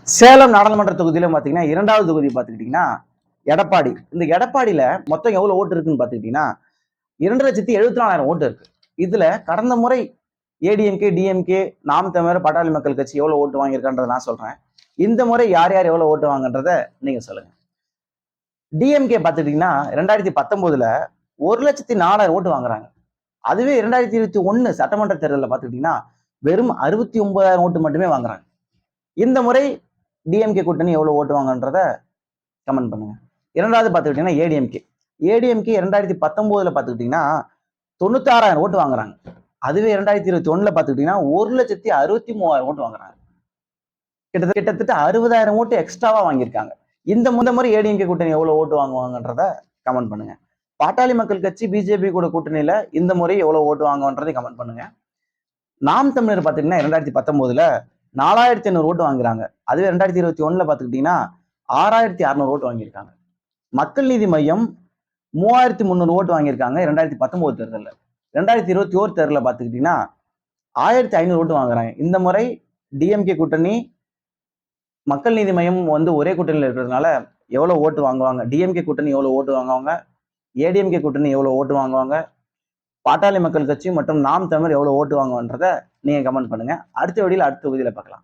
சேலம் நாடாளுமன்ற தொகுதியில பாத்தீங்கன்னா 2வது தொகுதி பாத்துக்கிட்டீங்கன்னா எடப்பாடி. இந்த எடப்பாடியில மொத்தம் எவ்வளவு ஓட்டு இருக்குன்னு பாத்துக்கிட்டீங்கன்னா 2,74,000 ஓட்டு இருக்கு. இதுல கடந்த முறை ஏடிஎம்கே, டிஎம்கே, நாம் தமிழர், பாட்டாளி மக்கள் கட்சி எவ்வளவு ஓட்டு வாங்கியிருக்கான்றத நான் சொல்றேன். இந்த முறை யார் யார் எவ்வளவு ஓட்டு வாங்கன்றத நீங்க சொல்லுங்க. டிஎம்கே பாத்துக்கிட்டீங்கன்னா 2019ல 1,04,000 ஓட்டு வாங்குறாங்க. அதுவே 2021 சட்டமன்ற தேர்தலில் பாத்துக்கிட்டீங்கன்னா வெறும் 69,000 ஓட்டு மட்டுமே வாங்குறாங்க. இந்த முறை டிஎம்கே கூட்டணி எவ்வளவு ஓட்டு வாங்கன்றத கமெண்ட் பண்ணுங்க. இரண்டாவது பாத்துக்கிட்டீங்கன்னா ஏடிஎம்கே. ஏடிஎம்கே 2019ல பாத்துக்கிட்டீங்கன்னா 96,000 ஓட்டு வாங்குறாங்க. அதுவே 2021ல பாத்துக்கிட்டீங்கன்னா 1,63,000 ஓட்டு வாங்குறாங்க. கிட்டத்தட்ட 60,000 ஓட்டு எக்ஸ்ட்ராவா வாங்கியிருக்காங்க. இந்த முறை ஏடிஎம்கே கூட்டணி எவ்வளவு ஓட்டு வாங்குவாங்கன்றத கமெண்ட் பண்ணுங்க. பாட்டாளி மக்கள் கட்சி பிஜேபி கூட கூட்டணியில இந்த முறை எவ்வளவு ஓட்டு வாங்குவன்றதை கமெண்ட் பண்ணுங்க. நாம் தமிழர் பாத்தீங்கன்னா 2019ல 4,500 ஓட்டு வாங்குறாங்க. அதுவே 2021ல பாத்துக்கிட்டீங்கன்னா 6,600 ஓட்டு வாங்கியிருக்காங்க. மக்கள் நீதி மையம் 3,300 ஓட்டு வாங்கியிருக்காங்க 2019 தேர்தலில். 2021 தேர்தலில் பாத்துக்கிட்டீங்கன்னா 1,500 ஓட்டு வாங்குறாங்க. இந்த முறை டிஎம்கே கூட்டணி மக்கள் நீதி மையம் ஒரே கூட்டணியில் இருக்கிறதுனால எவ்வளவு ஓட்டு வாங்குவாங்க, டிஎம்கே கூட்டணி எவ்வளவு ஓட்டு வாங்குவாங்க, ஏடிஎம்கே கூட்டணி எவ்வளவு ஓட்டு வாங்குவாங்க, பாட்டாளி மக்கள் கட்சி மற்றும் நாம் தமிழர் எவ்வளவு ஓட்டு வாங்குவன்றத நீங்க கமெண்ட் பண்ணுங்க. அடுத்த வீடியோல அடுத்த தொகுதியில பார்க்கலாம்.